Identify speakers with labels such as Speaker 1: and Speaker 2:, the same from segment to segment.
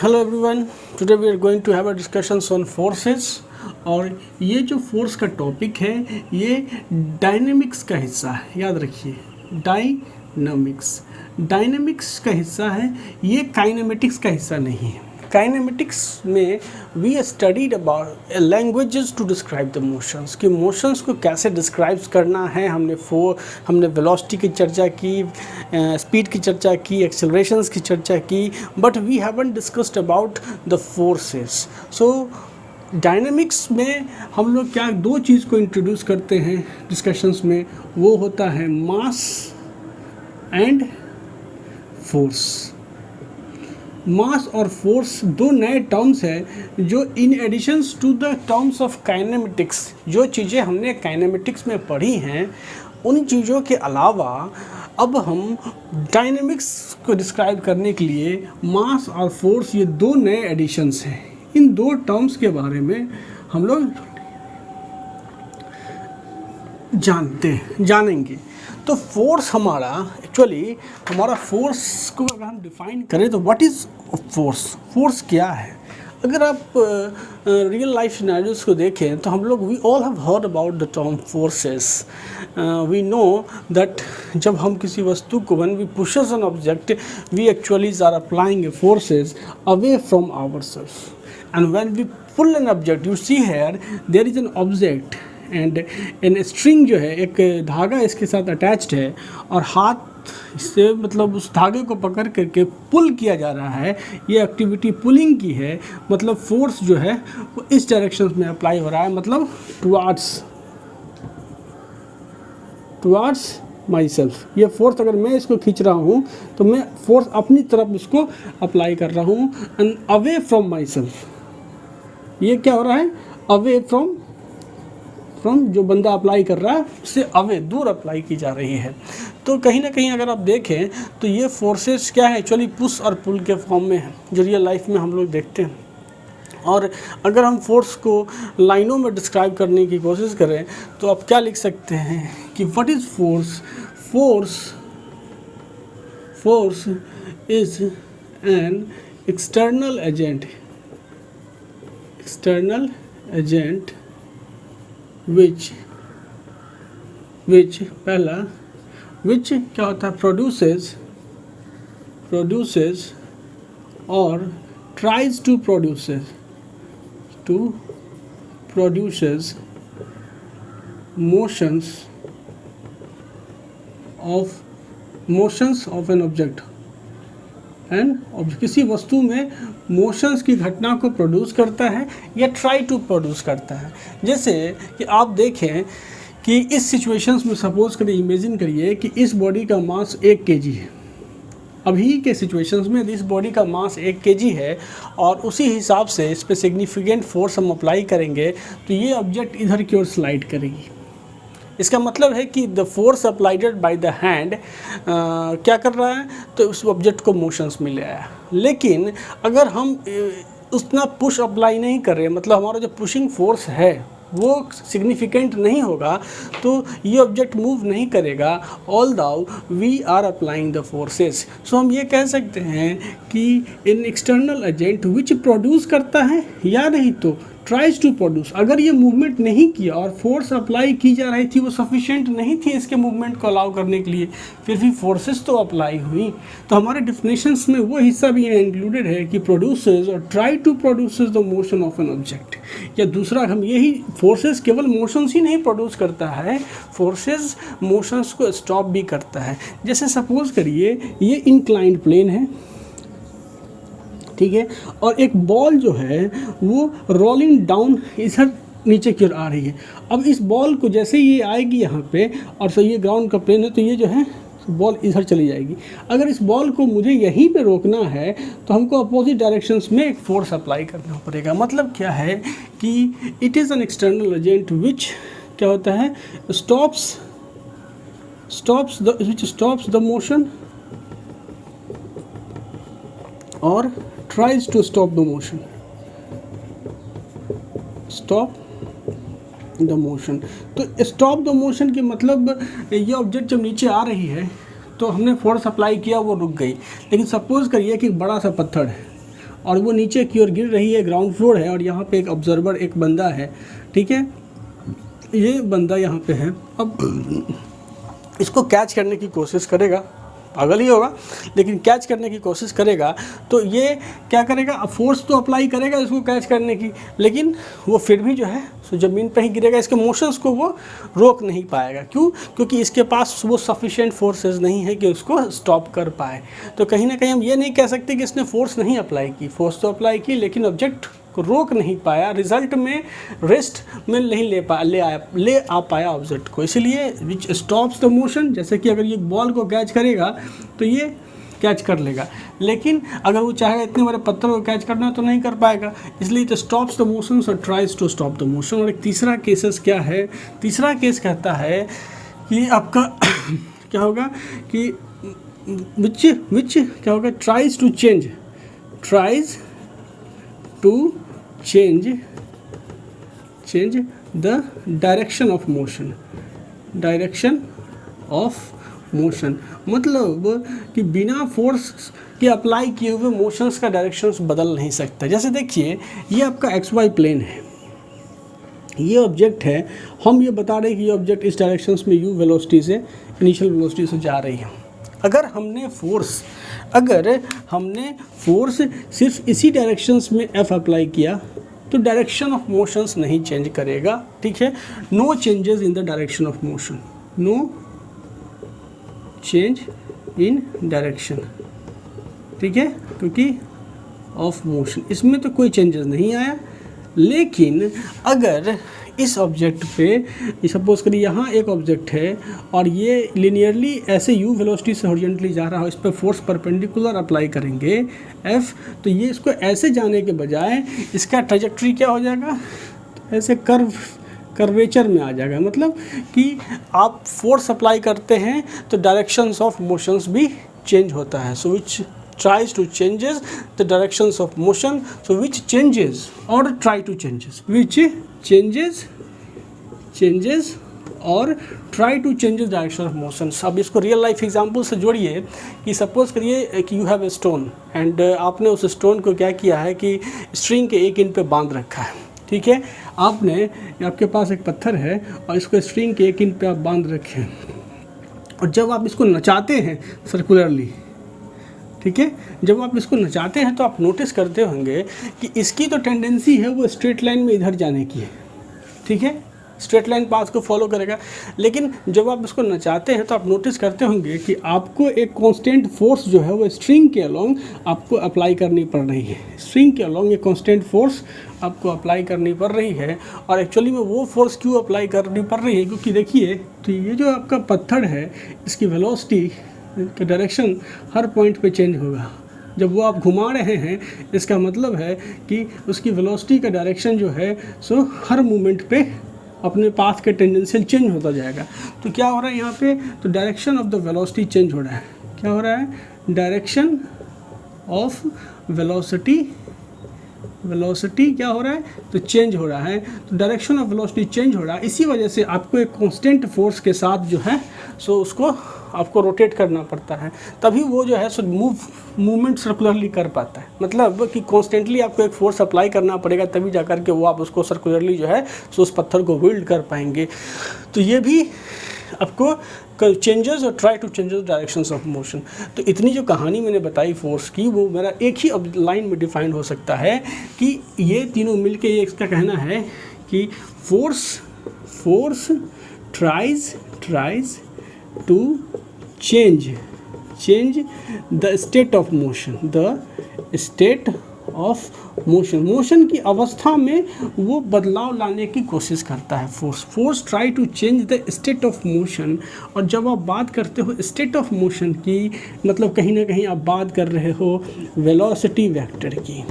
Speaker 1: Hello everyone, today we are going to have a discussions on forces. और ये जो force का topic है ये डायनेमिक्स का हिस्सा है। याद रखिए, डायनेमिक्स का हिस्सा है, ये काइनेमेटिक्स का हिस्सा नहीं है। काइनेमेटिक्स में we studied about languages to describe the motions, कि मोशंस को कैसे डिस्क्राइब करना है। हमने वेलोसिटी की चर्चा की, स्पीड की चर्चा की, एक्सेलरेशंस की चर्चा की, but we haven't discussed about the forces. So dynamics में हम लोग क्या दो चीज़ को इंट्रोड्यूस करते हैं डिस्कशंस में, वो होता है मास एंड फोर्स। मास और फोर्स दो नए टर्म्स हैं जो in additions to the terms of kinematics, जो चीज़ें हमने काइनेमेटिक्स में पढ़ी हैं उन चीज़ों के अलावा अब हम डायनेमिक्स को डिस्क्राइब करने के लिए मास और फोर्स, ये दो नए एडिशंस हैं। इन दो टर्म्स के बारे में हम लोग जानेंगे। तो फोर्स हमारा फोर्स को अगर हम डिफाइन करें तो व्हाट इज़ फोर्स क्या है। अगर आप रियल लाइफ सिनेरियोस को देखें तो हम लोग we all have heard about the term forces. We know that जब हम किसी वस्तु को when we pushes an object we actually are applying a forces away from ourself, and when we pull an object, you see here there is an object and an string जो है, एक धागा इसके साथ अटैच्ड है और हाथ इससे मतलब उस धागे को पकड़ करके पुल किया जा रहा है। ये एक्टिविटी पुलिंग की है, मतलब फोर्स जो है वो इस डायरेक्शन में अप्लाई हो रहा है, मतलब टुवार्ड्स माई सेल्फ। ये फोर्स अगर मैं इसको खींच रहा हूँ तो मैं फोर्स अपनी तरफ इसको अप्लाई कर रहा हूँ and away from my self. ये क्या हो रहा है, अवे फ्रॉम जो बंदा अप्लाई कर रहा है उससे अवे, दूर अप्लाई की जा रही है। तो कहीं ना कहीं अगर आप देखें तो ये फोर्सेस क्या है, एक्चुअली पुश और पुल के फॉर्म में है जो रियल लाइफ में हम लोग देखते हैं। और अगर हम फोर्स को लाइनों में डिस्क्राइब करने की कोशिश करें तो आप क्या लिख सकते हैं कि what is force. Force is an external agent which क्या होता है, produces or tries to produces motions of an object किसी वस्तु में मोशंस की घटना को प्रोड्यूस करता है या ट्राई टू प्रोड्यूस करता है। जैसे कि आप देखें कि इस सिचुएशंस में सपोज करें, इमेजिन करिए कि इस बॉडी का मास 1 kg है। अभी के सिचुएशंस में इस बॉडी का मास 1 kg है और उसी हिसाब से इस पर सिग्निफिकेंट फोर्स हम अप्लाई करेंगे तो ये ऑब्जेक्ट इधर की ओर स्लाइड करेगी। इसका मतलब है कि the force applied by the hand क्या कर रहा है, तो उस ऑब्जेक्ट को मोशंस मिल आया। लेकिन अगर हम उतना पुश अप्लाई नहीं कर रहे, मतलब हमारा जो पुशिंग फोर्स है वो सिग्निफिकेंट नहीं होगा, तो ये ऑब्जेक्ट मूव नहीं करेगा although we are applying the forces. So हम ये कह सकते हैं कि इन एक्सटर्नल एजेंट विच प्रोड्यूस करता है या नहीं तो ट्राइज टू प्रोड्यूस। अगर ये मूवमेंट नहीं किया और फोर्स अप्लाई की जा रही थी वो सफिशिएंट नहीं थी इसके मूवमेंट को अलाउ करने के लिए, फिर भी फोर्सेस तो अप्लाई हुई। तो हमारे डिफिनेशंस में वो हिस्सा भी इंक्लूडेड है कि प्रोड्यूसेस और try to produces the motion of an object. या दूसरा हम यही, फोर्सेस केवल मोशंस ही नहीं प्रोड्यूस करता है, फोर्सेस मोशंस को स्टॉप भी करता है। जैसे सपोज करिए ये इंक्लाइंड प्लेन है, ठीक है, और एक बॉल जो है वो रोलिंग डाउन इधर नीचे की ओर आ रही है। अब इस बॉल को जैसे ये आएगी यहाँ पे और सो ये ग्राउंड का प्लेन है तो ये जो है बॉल इधर चली जाएगी। अगर इस बॉल को मुझे यहीं पे रोकना है तो हमको अपोजिट डायरेक्शंस में एक फोर्स अप्लाई करना पड़ेगा। मतलब क्या है कि it is an external agent विच क्या होता है, स्टॉप्स द मोशन और tries to stop the motion, तो stop the motion के मतलब ये ऑब्जेक्ट जब नीचे आ रही है तो हमने फोर्स अप्लाई किया, वो रुक गई। लेकिन सपोज करिए कि बड़ा सा पत्थर है और वो नीचे की ओर गिर रही है, ग्राउंड फ्लोर है, और यहाँ पे एक ऑब्जर्वर, एक बंदा है, ठीक है, ये बंदा यहाँ पे है। अब इसको कैच करने की कोशिश करेगा, पागल ही होगा, लेकिन कैच करने की कोशिश करेगा तो ये क्या करेगा, फोर्स तो अप्लाई करेगा इसको कैच करने की, लेकिन वो फिर भी जो है सो ज़मीन पर ही गिरेगा, इसके मोशंस को वो रोक नहीं पाएगा। क्यों? क्योंकि इसके पास वो सफिशिएंट फोर्सेस नहीं है कि उसको स्टॉप कर पाए। तो कहीं ना कहीं हम ये नहीं कह सकते कि इसने फोर्स नहीं अप्लाई की, फोर्स तो अप्लाई की, लेकिन ऑब्जेक्ट को रोक नहीं पाया, रिजल्ट में रेस्ट में नहीं ले आ पाया ऑब्जेक्ट को, इसलिए विच स्टॉप्स द मोशन। जैसे कि अगर ये बॉल को कैच करेगा तो ये कैच कर लेगा, लेकिन अगर वो चाहेगा इतने बड़े पत्थर को कैच करना तो नहीं कर पाएगा, इसलिए इट स्टॉप्स द मोशन और tries to stop the motion. और एक तीसरा केसेस क्या है, तीसरा केस कहता है कि आपका क्या होगा कि विच क्या होगा, tries to change the direction of motion, मतलब कि बिना फोर्स के अप्लाई किए हुए मोशंस का डायरेक्शंस बदल नहीं सकता। जैसे देखिए ये आपका XY प्लेन है, ये ऑब्जेक्ट है, हम ये बता रहे हैं कि ये ऑब्जेक्ट इस डायरेक्शंस में u वेलोसिटी से, इनिशियल वेलोसिटी से जा रही है। अगर हमने फोर्स सिर्फ इसी डायरेक्शंस में F अप्लाई किया तो डायरेक्शन ऑफ मोशंस नहीं चेंज करेगा, ठीक है। No changes in the direction of motion, no change in direction, ठीक है, क्योंकि ऑफ मोशन इसमें तो कोई चेंजेस नहीं आया। लेकिन अगर इस ऑब्जेक्ट पे सपोज करिए यहाँ एक ऑब्जेक्ट है और ये लिनियरली ऐसे u वेलोसिटी से हॉरिजॉन्टली जा रहा हो, इस पर फोर्स परपेंडिकुलर अप्लाई करेंगे F, तो ये इसको ऐसे जाने के बजाय इसका ट्रैजेक्टरी क्या हो जाएगा, ऐसे कर्वेचर में आ जाएगा। मतलब कि आप फोर्स अप्लाई करते हैं तो डायरेक्शंस ऑफ मोशंस भी चेंज होता है। सो विच tries to changes the directions of motion, so which changes or try to changes, which changes or try to changes direction of motion। अब इसको रियल लाइफ एग्जांपल से जोड़िए कि सपोज करिए कि you have a stone and आपने उस stone को क्या किया है कि स्ट्रिंग के एक एंड पे बांध रखा है, ठीक है। आपके पास एक पत्थर है और इसको स्ट्रिंग के एक एंड पे आप बांध रखे हैं, और जब आप इसको नचाते हैं सर्कुलरली, ठीक है, जब आप इसको नचाते हैं तो आप नोटिस करते होंगे कि इसकी तो टेंडेंसी है वो स्ट्रेट लाइन में इधर जाने की है, ठीक है, स्ट्रेट लाइन पाथ को फॉलो करेगा। लेकिन जब आप इसको नचाते हैं तो आप नोटिस करते होंगे कि आपको एक कांस्टेंट फोर्स जो है वो स्ट्रिंग के अलोंग आपको अप्लाई करनी पड़ रही है, स्ट्रिंग के अलोंग एक कांस्टेंट फोर्स आपको अप्लाई करनी पड़ रही है। और एक्चुअली में वो फोर्स क्यों अप्लाई करनी पड़ रही है, क्योंकि देखिए तो ये जो आपका पत्थर है इसकी वेलोसिटी का डायरेक्शन हर पॉइंट पे चेंज होगा। जब वो आप घुमा रहे हैं इसका मतलब है कि उसकी वेलोसिटी का डायरेक्शन जो है सो हर मोमेंट पे अपने पाथ के टेंडेंशियल चेंज होता जाएगा। तो क्या हो रहा है यहाँ पे, तो direction of the velocity change हो रहा है। क्या हो रहा है, डायरेक्शन ऑफ वेलोसिटी क्या हो रहा है, तो चेंज हो रहा है। तो डायरेक्शन ऑफ वेलोसिटी चेंज हो रहा है, इसी वजह से आपको एक कांस्टेंट फोर्स के साथ जो है सो उसको आपको रोटेट करना पड़ता है, तभी वो जो है सो मूवमेंट सर्कुलरली कर पाता है। मतलब कि कॉन्स्टेंटली आपको एक फोर्स अप्लाई करना पड़ेगा तभी जा कर के वो आप उसको सर्कुलरली जो है सो उस पत्थर को विल्ड कर पाएंगे। तो ये भी आपको चेंजेस और try to changes directions of motion. तो इतनी जो कहानी मैंने बताई फोर्स की वो मेरा एक ही अब लाइन में डिफाइन हो सकता है कि ये तीनों मिलके ये इसका कहना है कि force tries to change the state of motion, motion की अवस्था में वो बदलाव लाने की कोशिश करता है force try to change the state of motion. और जब आप बात करते हो स्टेट ऑफ मोशन की, मतलब कहीं ना कहीं आप बात कर रहे हो वेलोसिटी वेक्टर की।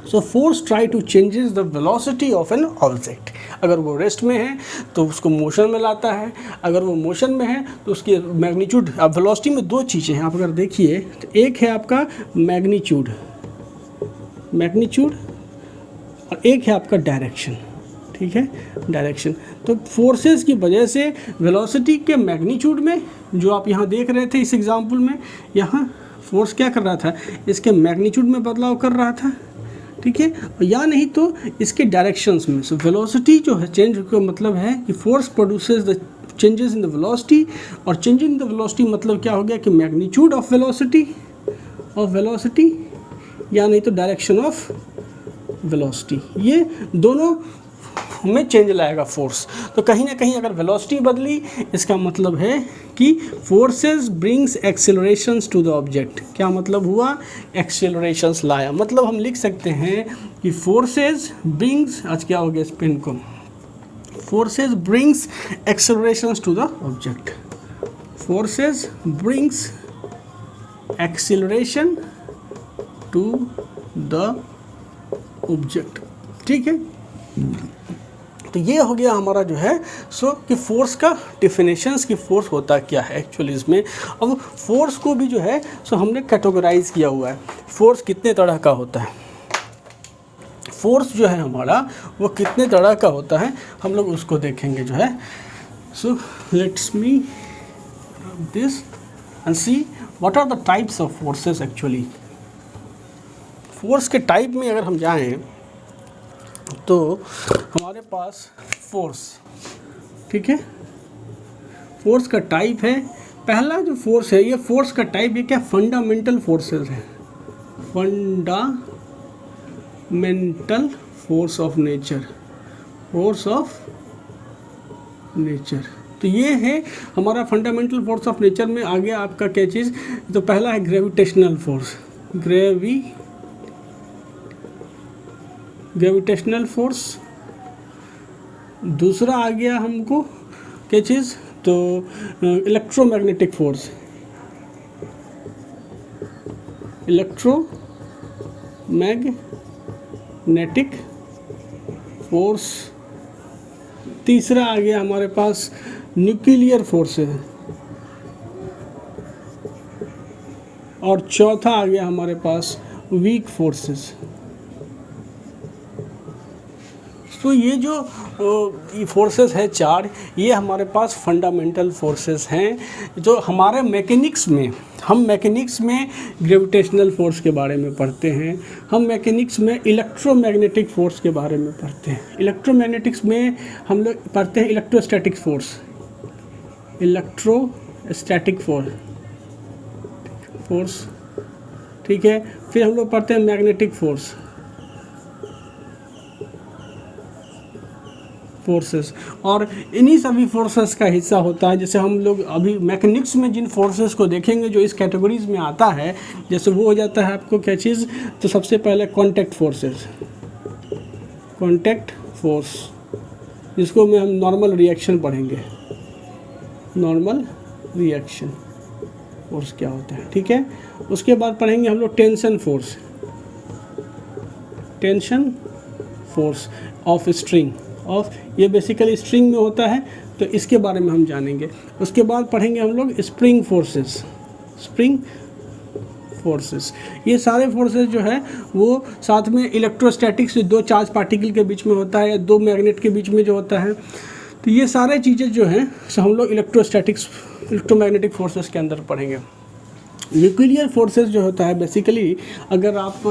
Speaker 1: So force try to changes the velocity of an object. अगर वो रेस्ट में है तो उसको मोशन में लाता है, अगर वो मोशन में है तो उसकी मैग्नीट्यूड। अब वेलोसिटी में दो चीज़ें हैं, आप अगर देखिए तो एक है आपका मैग्नीट्यूड और एक है आपका डायरेक्शन, ठीक है, डायरेक्शन। तो फोर्सेस की वजह से वेलोसिटी के मैग्नीट्यूड में जो आप यहाँ देख रहे थे इस एग्जांपल में, यहाँ फोर्स क्या कर रहा था, इसके मैग्नीट्यूड में बदलाव कर रहा था, ठीक है, या नहीं तो इसके डायरेक्शंस में। सो वेलोसिटी जो है चेंज का मतलब है कि force produces the changes in the velocity, और चेंज इन द वेलोसिटी मतलब क्या हो गया कि मैग्नीट्यूड ऑफ वेलोसिटी या नहीं तो डायरेक्शन ऑफ वेलोसिटी, ये दोनों में चेंज लाएगा फोर्स। तो कहीं ना कहीं अगर वेलोसिटी बदली, इसका मतलब है कि forces brings accelerations to the object. क्या मतलब हुआ, एक्सेलरेशंस लाया। मतलब हम लिख सकते हैं कि फोर्सेस ब्रिंग्स, आज क्या हो गया इस पेन को, forces brings accelerations to the object, forces brings acceleration to the object, ठीक है। तो ये हो गया हमारा जो है सो कि फोर्स का डिफिनेशंस की फोर्स होता क्या है एक्चुअली इसमें। अब फोर्स को भी जो है सो हमने कैटेगराइज किया हुआ है, फोर्स कितने तरह का होता है, फोर्स जो है हमारा वो कितने तरह का होता है, हम लोग उसको देखेंगे जो है। So let's me this and see what are the types of forces actually. Force के टाइप में अगर हम जाएं तो हमारे पास फोर्स, ठीक है, फोर्स का टाइप है। पहला जो फोर्स है, ये फोर्स का टाइप ये क्या, फंडामेंटल फोर्सेस है, fundamental force of nature, force of nature. तो ये है हमारा फंडामेंटल फोर्स ऑफ नेचर में आ गया आपका क्या चीज़, तो पहला है ग्रेविटेशनल फोर्स, ग्रेविटेशनल फोर्स। दूसरा आ गया हमको क्या चीज़, तो इलेक्ट्रोमैग्नेटिक फोर्स, इलेक्ट्रोमैग्नेटिक फोर्स। तीसरा आ गया हमारे पास न्यूक्लियर फोर्सेस, और चौथा आ गया हमारे पास वीक फोर्सेस। तो ये जो फोर्सेस है चार, ये हमारे पास फंडामेंटल फोर्सेस हैं जो हमारे मैकेनिक्स में, हम मैकेनिक्स में ग्रेविटेशनल फोर्स के बारे में पढ़ते हैं, हम मैकेनिक्स में इलेक्ट्रोमैग्नेटिक फोर्स के बारे में पढ़ते हैं, इलेक्ट्रोमैग्नेटिक्स में हम लोग पढ़ते हैं इलेक्ट्रोस्टैटिक फोर्स, ठीक है। फिर हम लोग पढ़ते हैं मैग्नेटिक फोर्सेस, और इन्हीं सभी फोर्सेस का हिस्सा होता है। जैसे हम लोग अभी मैकेनिक्स में जिन फोर्सेस को देखेंगे जो इस कैटेगरीज में आता है, जैसे वो हो जाता है आपको क्या चीज़, तो सबसे पहले कॉन्टैक्ट फोर्स, जिसको में हम नॉर्मल रिएक्शन पढ़ेंगे, नॉर्मल रिएक्शन फोर्स क्या होता है, ठीक है। उसके बाद पढ़ेंगे हम लोग टेंशन फोर्स ऑफ स्ट्रिंग, ये बेसिकली स्ट्रिंग में होता है, तो इसके बारे में हम जानेंगे। उसके बाद पढ़ेंगे हम लोग स्प्रिंग फोर्सेस। ये सारे फोर्सेस जो है वो साथ में इलेक्ट्रोस्टैटिक्स, दो चार्ज पार्टिकल के बीच में होता है या दो मैग्नेट के बीच में जो होता है, तो ये सारे चीज़ें जो हैं सो हम लोग इलेक्ट्रोमैग्नेटिक फोर्सेस के अंदर पढ़ेंगे। न्यूक्लियर फोर्सेस जो होता है बेसिकली, अगर आप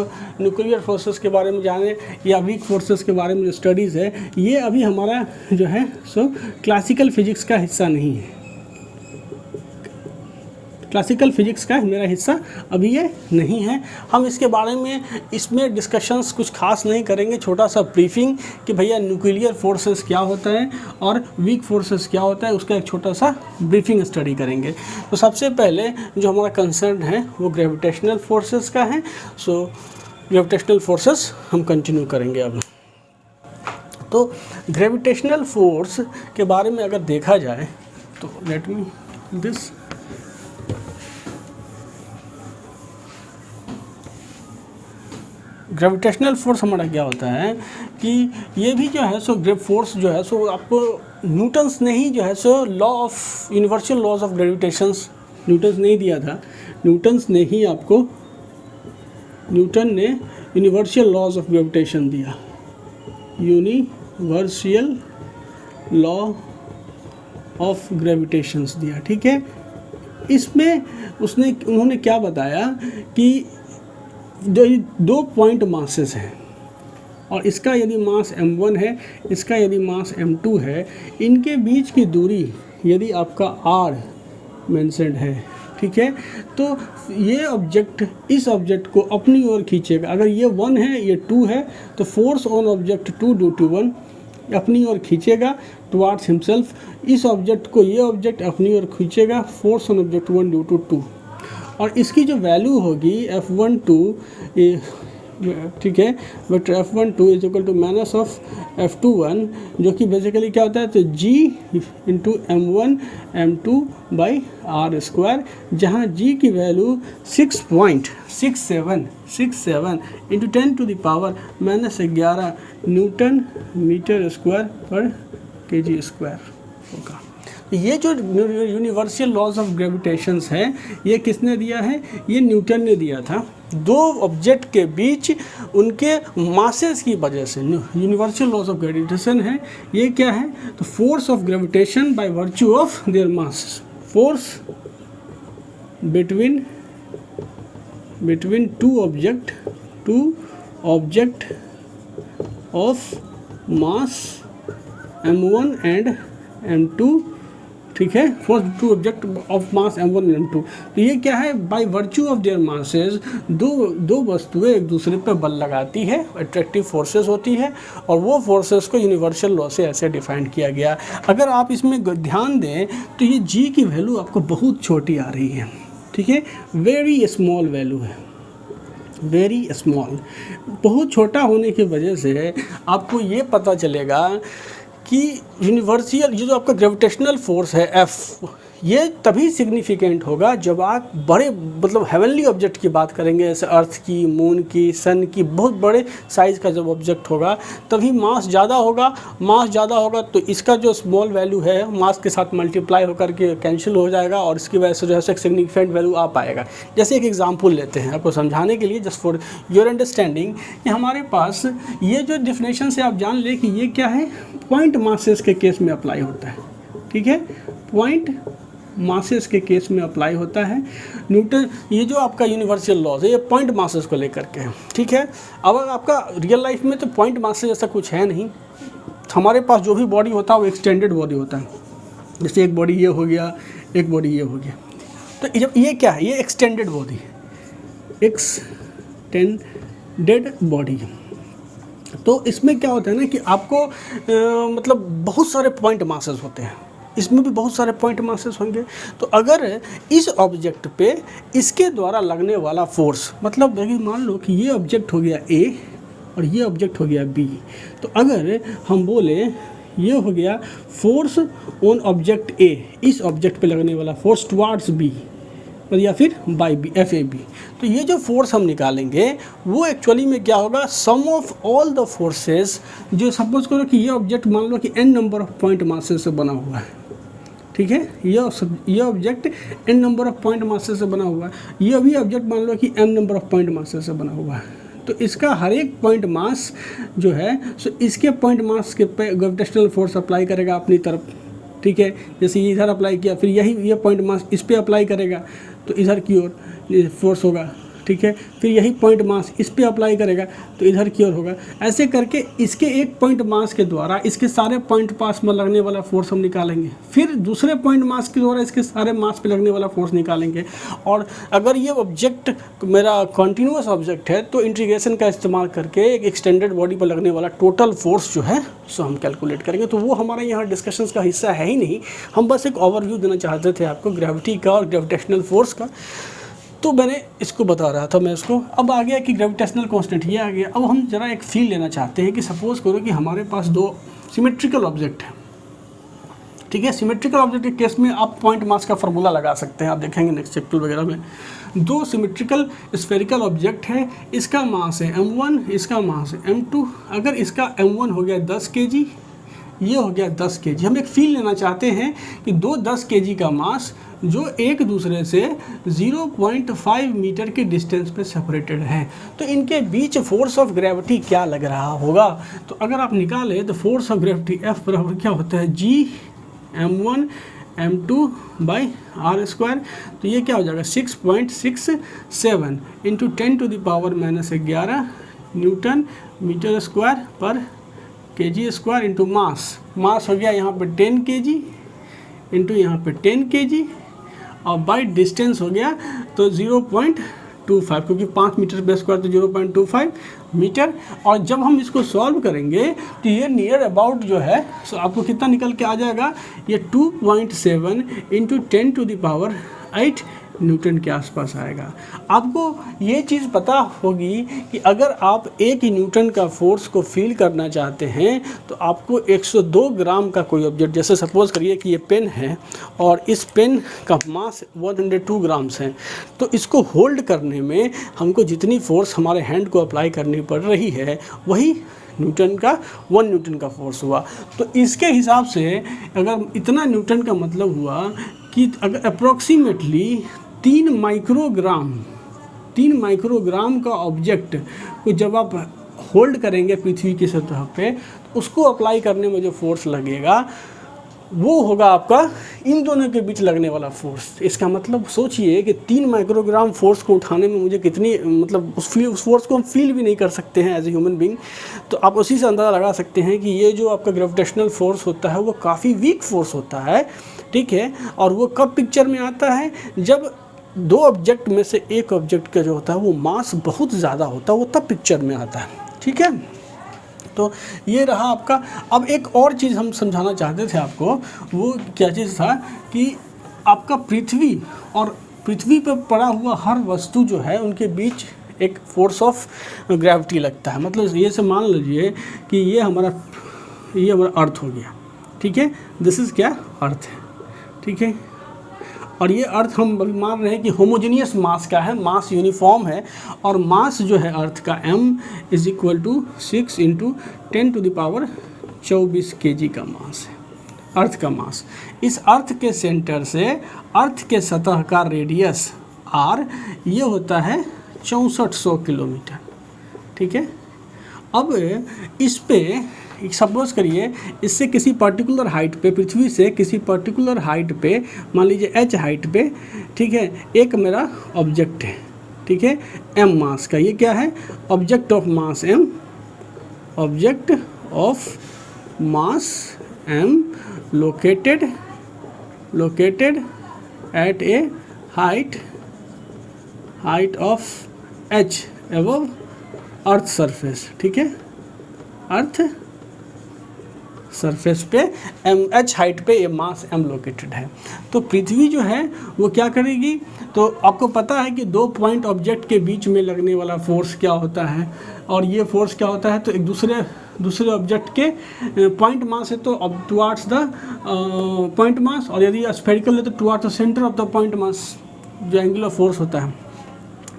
Speaker 1: न्यूक्लियर फोर्सेस के बारे में जानें या वीक फोर्सेस के बारे में जो स्टडीज़ है, ये अभी हमारा जो है सो क्लासिकल फिजिक्स का हिस्सा नहीं है, क्लासिकल फिजिक्स का मेरा हिस्सा अभी ये नहीं है। हम इसके बारे में इसमें डिस्कशंस कुछ खास नहीं करेंगे, छोटा सा ब्रीफिंग कि भैया न्यूक्लियर फोर्सेस क्या होता है और वीक फोर्सेस क्या होता है, उसका एक छोटा सा ब्रीफिंग स्टडी करेंगे। तो सबसे पहले जो हमारा कंसर्न है वो ग्रेविटेशनल फोर्सेस का है। सो ग्रेविटेशनल फोर्सेस हम कंटिन्यू करेंगे अब। तो ग्रेविटेशनल फोर्स के बारे में अगर देखा जाए तो let me this, gravitational force हमारा क्या होता है कि ये भी जो है सो फोर्स जो है सो आपको न्यूटन्स ने ही जो है सो universal laws of gravitations Newton's ने ही दिया था, न्यूटन ने यूनिवर्सल लॉज ऑफ ग्रेविटेशन दिया, यूनिवर्सल लॉ ऑफ ग्रेविटेशंस दिया, ठीक है। इसमें उन्होंने क्या बताया कि जो 2 पॉइंट मासेस हैं और इसका यदि मास m1 है, इसका यदि मास m2 है, इनके बीच की दूरी यदि आपका r मेंशन्ड है, ठीक है, तो ये ऑब्जेक्ट इस ऑब्जेक्ट को अपनी ओर खींचेगा। अगर ये 1 है, ये 2 है, तो force on object 2 due to 1 अपनी ओर खींचेगा टुवार्ड्स हिमसेल्फ। इस ऑब्जेक्ट को ये ऑब्जेक्ट अपनी ओर खींचेगा force on object 1 due to 2। और इसकी जो वैल्यू होगी F12, ठीक है, vector F12 is equal to minus of F21, जो कि बेसिकली क्या होता है, तो G into M1 M2 by R square, जहाँ G की value 6.67 into 10 to the power -11 newton metre square पर kg स्क्वायर होगा। ये जो यूनिवर्सल लॉज ऑफ ग्रेविटेशंस है, ये किसने दिया है, ये न्यूटन ने दिया था। दो ऑब्जेक्ट के बीच उनके मासेस की वजह से यूनिवर्सल लॉज ऑफ ग्रेविटेशन है। ये क्या है, तो force of gravitation by virtue of their mass, force between two object of mass m1 and m2, ठीक है, force two object of mass m1 and m2। तो ये क्या है, by virtue of their masses दो वस्तुएं एक दूसरे पर बल लगाती है, अट्रैक्टिव फोर्सेस होती है, और वो फोर्सेस को यूनिवर्सल लॉ से ऐसे डिफाइन किया गया। अगर आप इसमें ध्यान दें तो ये g की वैल्यू आपको बहुत छोटी आ रही है, ठीक है, वेरी स्मॉल वैल्यू है, वेरी स्मॉल। बहुत छोटा होने की वजह से आपको ये पता चलेगा कि यूनिवर्सल ये जो आपका ग्रेविटेशनल फोर्स है F, ये तभी सिग्निफिकेंट होगा जब आप बड़े मतलब हेवनली ऑब्जेक्ट की बात करेंगे, जैसे अर्थ की, मून की, सन की, बहुत बड़े साइज़ का जब ऑब्जेक्ट होगा तभी मास ज़्यादा होगा। मास ज़्यादा होगा तो इसका जो स्मॉल वैल्यू है मास के साथ मल्टीप्लाई होकर के कैंसिल हो जाएगा, और इसकी वजह से जो है एक सिग्निफिकेंट वैल्यू आ पाएगा। जैसे एक एग्जाम्पल लेते हैं आपको समझाने के लिए, जस्ट फॉर योर अंडरस्टैंडिंग, कि हमारे पास ये जो डेफिनेशन से आप जान लें कि ये क्या है, पॉइंट मासेस के केस में अप्लाई होता है, ठीक है, पॉइंट मासेस के केस में अप्लाई होता है न्यूटन। ये जो आपका यूनिवर्सल लॉज है ये पॉइंट मासेस को लेकर के है, ठीक है। अब आपका रियल लाइफ में तो पॉइंट मासेस जैसा कुछ है नहीं। हमारे पास जो भी बॉडी होता है वो एक्सटेंडेड बॉडी होता है, जैसे एक बॉडी ये हो गया, एक बॉडी ये हो गया। तो जब ये क्या है, ये एक्सटेंडेड बॉडी, एक्सटेंडेड बॉडी। तो इसमें क्या होता है ना कि आपको मतलब बहुत सारे पॉइंट मासेस होते हैं, इसमें भी बहुत सारे पॉइंट मासेस होंगे। तो अगर इस ऑब्जेक्ट पे इसके द्वारा लगने वाला फोर्स, मतलब मान लो कि ये ऑब्जेक्ट हो गया A और ये ऑब्जेक्ट हो गया B, तो अगर हम बोले ये हो गया फोर्स ऑन ऑब्जेक्ट A, इस ऑब्जेक्ट पे लगने वाला फोर्स टुवार्ड्स B, या फिर बाई बी, FAB, तो ये जो फोर्स हम निकालेंगे वो एक्चुअली में क्या होगा, सम ऑफ ऑल द फोर्सेस। जो सपोज करो कि ये ऑब्जेक्ट मान लो कि n number of point masses से बना हुआ है, ठीक है, ये object n number of point masses से बना हुआ है, ये भी ऑब्जेक्ट मान लो कि m number of point masses से बना हुआ है। तो इसका हर एक पॉइंट मास जो है, सो इसके पॉइंट मास के पे ग्रेविटेशनल फोर्स अप्लाई करेगा अपनी तरफ, ठीक है। जैसे ये इधर अप्लाई किया, फिर ये पॉइंट मास इस पे अप्लाई करेगा तो इधर की ओर फोर्स होगा, ठीक है। फिर यही पॉइंट मास इस पे अप्लाई करेगा तो इधर की ओर होगा। ऐसे करके इसके एक पॉइंट मास के द्वारा इसके सारे पॉइंट पास में लगने वाला फोर्स हम निकालेंगे, फिर दूसरे पॉइंट मास के द्वारा इसके सारे मास पे लगने वाला फोर्स निकालेंगे। और अगर ये ऑब्जेक्ट मेरा कॉन्टीन्यूअस ऑब्जेक्ट है तो इंटीग्रेशन का इस्तेमाल करके एक एक्सटेंडेड बॉडी पर लगने वाला टोटल फोर्स जो है सो हम कैलकुलेट करेंगे। तो वो हमारे यहाँ डिस्कशंस का हिस्सा है ही नहीं, हम बस एक ओवरव्यू देना चाहते थे आपको ग्रेविटी का और ग्रेविटेशनल फोर्स का। तो मैंने इसको बता रहा था मैं इसको। अब आ गया कि ग्रेविटेशनल कांस्टेंट ये आ गया। अब हम ज़रा एक फील लेना चाहते हैं कि सपोज़ करो कि हमारे पास दो सिमेट्रिकल ऑब्जेक्ट हैं, ठीक है। सिमेट्रिकल ऑब्जेक्ट के केस में आप पॉइंट मास का फार्मूला लगा सकते हैं, आप देखेंगे नेक्स्ट चैप्टर वगैरह में। दो सिमेट्रिकल स्फेरिकल ऑब्जेक्ट है, इसका मास है m1, इसका मास है m2। अगर इसका m1 हो गया 10 kg, ये हो गया 10 kg। हम एक फील लेना चाहते हैं कि दो 10 kg का मास जो एक दूसरे से 0.5 मीटर के डिस्टेंस पे सेपरेटेड है, तो इनके बीच फोर्स ऑफ ग्रेविटी क्या लग रहा होगा। तो अगर आप निकालें तो फोर्स ऑफ ग्रेविटी F बराबर क्या होता है, G m1 m2/r²। तो ये क्या हो जाएगा 6.67 इंटू 10⁻⁻11 न्यूटन मीटर स्क्वायर पर kg² इंटू मास हो गया यहाँ पे 10 kg इंटू यहाँ पे 10 kg और बाई डिस्टेंस हो गया तो 0.25 क्योंकि 5 मीटर पे स्क्वायर तो 0.25 मीटर। और जब हम इसको सॉल्व करेंगे तो ये नियर अबाउट जो है सो आपको कितना निकल के आ जाएगा, ये 2.7 इंटू 10⁸ न्यूटन के आसपास आएगा। आपको ये चीज़ पता होगी कि अगर आप 1 न्यूटन का फोर्स को फील करना चाहते हैं तो आपको 102 ग्राम का कोई ऑब्जेक्ट, जैसे सपोज करिए कि ये पेन है और इस पेन का मास 102 ग्राम्स है, तो इसको होल्ड करने में हमको जितनी फोर्स हमारे हैंड को अप्लाई करनी पड़ रही है वही 1 न्यूटन का फोर्स हुआ। तो इसके हिसाब से अगर इतना न्यूटन का मतलब हुआ कि अगर अप्रॉक्सीमेटली 3 माइक्रोग्राम का ऑब्जेक्ट को जब आप होल्ड करेंगे पृथ्वी की सतह पे तो उसको अप्लाई करने में जो फोर्स लगेगा वो होगा आपका इन दोनों के बीच लगने वाला फोर्स। इसका मतलब सोचिए कि 3 माइक्रोग्राम फोर्स को उठाने में मुझे कितनी, मतलब उस फोर्स को हम फील भी नहीं कर सकते हैं एज ए ह्यूमन बीइंग। तो आप उसी से अंदाज़ा लगा सकते हैं कि ये जो आपका ग्रेविटेशनल फोर्स होता है वो काफ़ी वीक फोर्स होता है, ठीक है। और वो कब पिक्चर में आता है, जब 2 ऑब्जेक्ट में से एक ऑब्जेक्ट का जो होता है वो मास बहुत ज़्यादा होता है, वो तब पिक्चर में आता है, ठीक है। तो ये रहा आपका। अब एक और चीज़ हम समझाना चाहते थे आपको, वो क्या चीज़ था कि आपका पृथ्वी और पृथ्वी पर पड़ा हुआ हर वस्तु जो है उनके बीच एक फोर्स ऑफ ग्रेविटी लगता है। मतलब ये से मान लीजिए कि ये हमारा अर्थ हो गया, ठीक है। दिस इज़ क्या, अर्थ है, ठीक है। और ये अर्थ हम मान रहे हैं कि होमोजेनियस मास का है, मास यूनिफॉर्म है और मास जो है अर्थ का m = 6 इंटू 10⁻24 kg का मास है, अर्थ का मास। इस अर्थ के सेंटर से अर्थ के सतह का रेडियस r ये होता है 6400 किलोमीटर, ठीक है। अब इस पे सपोज करिए इससे किसी पर्टिकुलर हाइट पे, पृथ्वी से किसी पर्टिकुलर हाइट पे, मान लीजिए h हाइट पे, ठीक है, एक मेरा ऑब्जेक्ट है, ठीक है, m मास का। ये क्या है, object of mass m, object of mass m located at A height of h above earth surface, ठीक है, अर्थ सरफेस पे h हाइट पे ये मास m लोकेटेड है। तो पृथ्वी जो है वो क्या करेगी, तो आपको पता है कि 2 पॉइंट ऑब्जेक्ट के बीच में लगने वाला फोर्स क्या होता है, और ये फोर्स क्या होता है, तो एक दूसरे ऑब्जेक्ट के पॉइंट मास है तो टुवार्ड्स द पॉइंट मास, और यदि स्फेरिकल है तो towards the centre of the point mass, जो एंगुलर फोर्स होता है।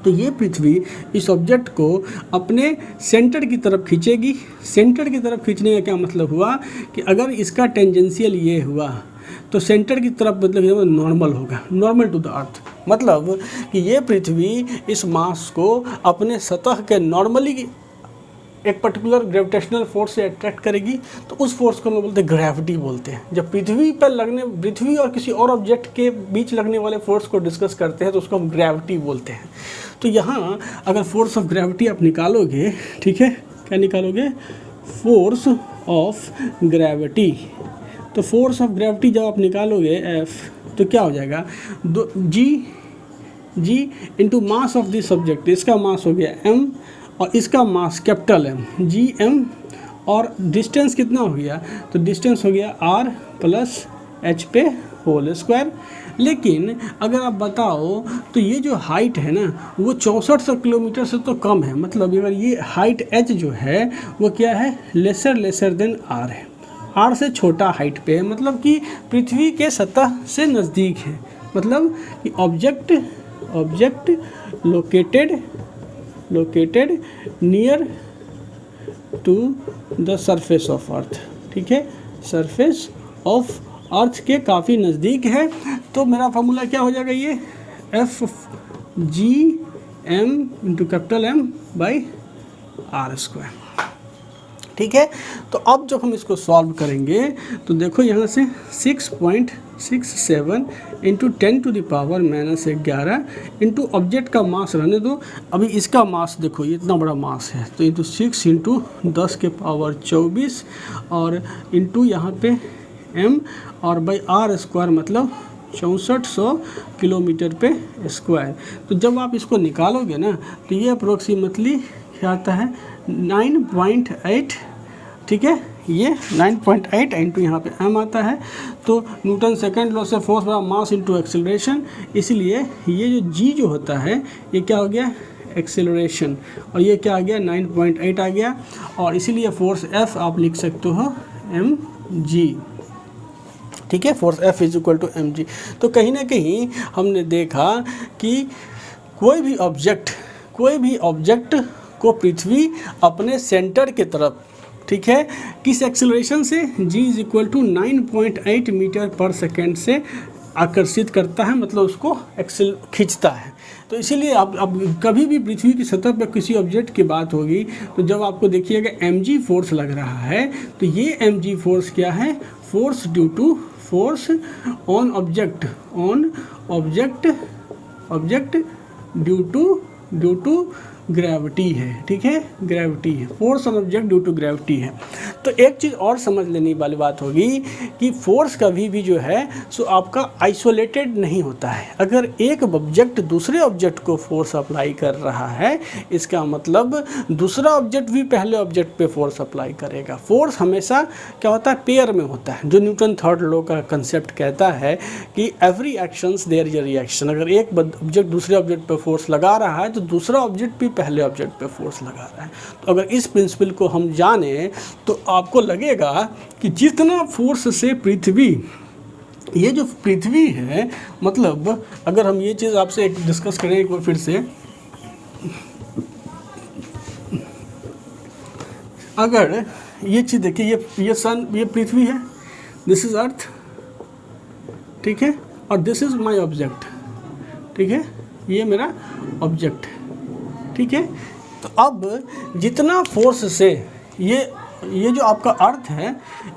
Speaker 1: तो ये पृथ्वी इस ऑब्जेक्ट को अपने सेंटर की तरफ खींचेगी। सेंटर की तरफ खींचने का क्या मतलब हुआ कि अगर इसका टेंजेंशियल ये हुआ तो सेंटर की तरफ मतलब नॉर्मल होगा, नॉर्मल टू द अर्थ। मतलब कि ये पृथ्वी इस मास को अपने सतह के नॉर्मली एक पर्टिकुलर ग्रेविटेशनल फोर्स से अट्रैक्ट करेगी, तो उस फोर्स को हम बोलते हैं ग्रेविटी बोलते हैं। जब पृथ्वी और किसी और ऑब्जेक्ट के बीच लगने वाले फोर्स को डिस्कस करते हैं तो उसको हम ग्रेविटी बोलते हैं। तो यहाँ अगर फोर्स ऑफ ग्रेविटी आप निकालोगे, ठीक है, क्या निकालोगे, फोर्स ऑफ ग्रेविटी। तो फोर्स ऑफ ग्रेविटी जब आप निकालोगे F, तो क्या हो जाएगा, g into mass of this object, इसका मास हो गया m और इसका मास कैपिटल M, gm, और डिस्टेंस कितना हो गया, तो डिस्टेंस हो गया r + h पे होल स्क्वायर। लेकिन अगर आप बताओ तो ये जो हाइट है ना वो 6400 किलोमीटर से तो कम है। मतलब अगर ये हाइट h जो है वो क्या है, लेसर देन r है, r से छोटा हाइट पे है, मतलब कि पृथ्वी के सतह से नज़दीक है। मतलब कि object located near to the surface of Earth, ठीक है, सरफेस ऑफ अर्थ के काफ़ी नज़दीक है। तो मेरा फार्मूला क्या हो जाएगा, ये F g m into capital M by r², ठीक है। तो अब जब हम इसको सॉल्व करेंगे तो देखो यहाँ से 6.67 7 इंटू 10⁻⁻11 इंटू ऑब्जेक्ट का मास रहने दो, अभी इसका मास देखो ये इतना बड़ा मास है, तो इंटू 6 इंटू 10⁻24 और इंटू यहाँ पे m और बाई r स्क्वायर मतलब 6400 किलोमीटर पे स्क्वायर। तो जब आप इसको निकालोगे ना तो ये अप्रोक्सीमेटली क्या आता है 9.8, ठीक है, ये 9.8 इंटू यहाँ पे m आता है। तो न्यूटन सेकंड लॉ से फोर्स बराबर मास इंटू एक्सेलरेशन, इसलिए ये जो g जो होता है ये क्या हो गया एक्सेलरेशन, और ये क्या आ गया 9.8 आ गया, और इसीलिए फोर्स F आप लिख सकते हो mg, ठीक है, force F is equal to mg। तो कहीं ना कहीं हमने देखा कि कोई भी ऑब्जेक्ट को पृथ्वी अपने सेंटर के तरफ, ठीक है, किस एक्सेलरेशन से g is equal to 9.8 metre पर सेकेंड से आकर्षित करता है, मतलब उसको खींचता है। तो इसीलिए अब कभी भी पृथ्वी की सतह पर किसी ऑब्जेक्ट की बात होगी तो जब आपको देखिएगा mg फोर्स लग रहा है, तो ये mg फोर्स क्या है, force due to force on object due to gravity है, ठीक है, ग्रेविटी है, force on object due to gravity है। तो एक चीज़ और समझ लेने वाली बात होगी कि फोर्स कभी भी जो है सो आपका आइसोलेटेड नहीं होता है। अगर एक ऑब्जेक्ट दूसरे ऑब्जेक्ट को फोर्स अप्लाई कर रहा है, इसका मतलब दूसरा ऑब्जेक्ट भी पहले ऑब्जेक्ट पे फोर्स अप्लाई करेगा। फोर्स हमेशा क्या होता है, पेयर में होता है, जो न्यूटन थर्ड लॉ का कंसेप्ट कहता है कि every actions there is a reaction. अगर एक ऑब्जेक्ट दूसरे ऑब्जेक्ट पे फोर्स लगा रहा है तो दूसरा ऑब्जेक्ट भी पहले ऑब्जेक्ट पे फोर्स लगा रहा है। तो अगर इस प्रिंसिपल को हम जाने तो आपको लगेगा कि जितना फोर्स से पृथ्वी, ये जो पृथ्वी है, मतलब अगर हम ये चीज़ आपसे डिस्कस करें एक बार फिर से, अगर ये चीज़ देखिए, ये सन, ये पृथ्वी है, दिस इज अर्थ, ठीक है, और दिस इज माय ऑब्जेक्ट, ठीक है, ये मेरा ऑब्जेक्ट है, ठीक है। तो अब जितना फोर्स से ये जो आपका अर्थ है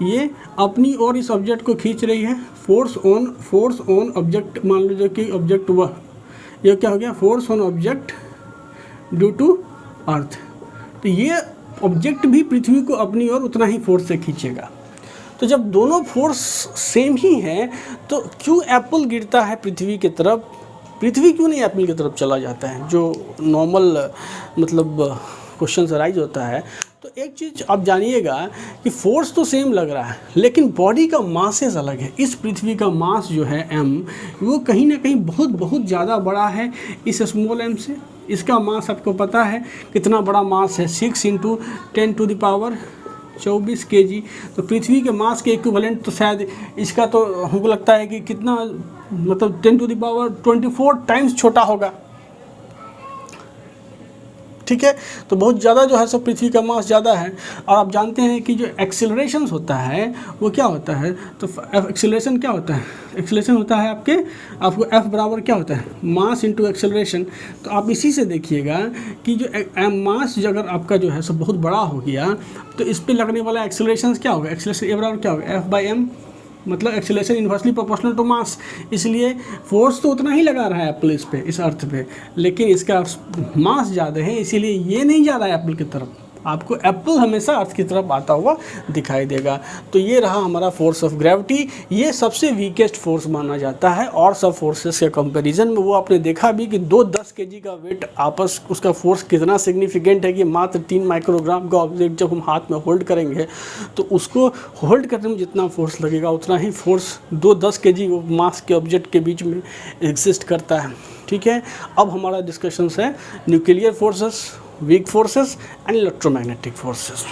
Speaker 1: ये अपनी ओर इस ऑब्जेक्ट को खींच रही है, फोर्स ऑन ऑब्जेक्ट, मान लीजिए कि ऑब्जेक्ट वह, ये क्या हो गया, force on object due to Earth. तो ये ऑब्जेक्ट भी पृथ्वी को अपनी ओर उतना ही फोर्स से खींचेगा। तो जब दोनों फोर्स सेम ही हैं तो क्यों एप्पल गिरता है पृथ्वी की तरफ, पृथ्वी क्यों नहीं एप्पल की तरफ चला जाता है, जो नॉर्मल मतलब क्वेश्चन अराइज होता है। तो एक चीज़ आप जानिएगा कि फोर्स तो सेम लग रहा है लेकिन बॉडी का मासेस अलग है। इस पृथ्वी का मास जो है m, वो कहीं ना कहीं बहुत ज़्यादा बड़ा है इस स्मॉल m से। इसका मास आपको पता है कितना बड़ा मास है, 6 इंटू 10⁻24 kg। तो पृथ्वी के मास के इक्विवेलेंट तो शायद इसका तो हमको लगता है कि कितना, मतलब 10⁻24 टाइम्स छोटा होगा, ठीक है। तो बहुत ज़्यादा जो है सब पृथ्वी का मास ज़्यादा है। और आप जानते हैं कि जो एक्सेलरेशन होता है वो क्या होता है, तो एक्सेलरेशन क्या होता है, एक्सेलरेशन होता है आपको F बराबर क्या होता है, मास इंटू एक्सेलरेशन। तो आप इसी से देखिएगा कि जो मास अगर आपका जो है सब बहुत बड़ा हो गया तो इस पर लगने वाला एक्सेलरेशन क्या होगा, एक्सेलरेशन A बराबर क्या होगा, F/m, मतलब acceleration inversely proportional to mass. इसलिए फोर्स तो उतना ही लगा रहा है एप्पल इस पे, इस अर्थ पे, लेकिन इसका मास ज़्यादा है, इसीलिए ये नहीं जा रहा है एप्पल की तरफ। आपको एप्पल हमेशा अर्थ की तरफ आता हुआ दिखाई देगा। तो ये रहा हमारा फोर्स ऑफ ग्रेविटी। ये सबसे वीकेस्ट फोर्स माना जाता है और सब फोर्सेस के कंपैरिजन में। वो आपने देखा भी कि 10 kg का वेट आपस, उसका फोर्स कितना सिग्निफिकेंट है कि मात्र 3 माइक्रोग्राम का ऑब्जेक्ट जब हम हाथ में होल्ड करेंगे तो उसको होल्ड करने में जितना फोर्स लगेगा उतना ही फोर्स 10 kg मास के ऑब्जेक्ट के बीच में एग्जिस्ट करता है, ठीक है। अब हमारा डिस्कशन है nuclear forces, weak forces and electromagnetic forces.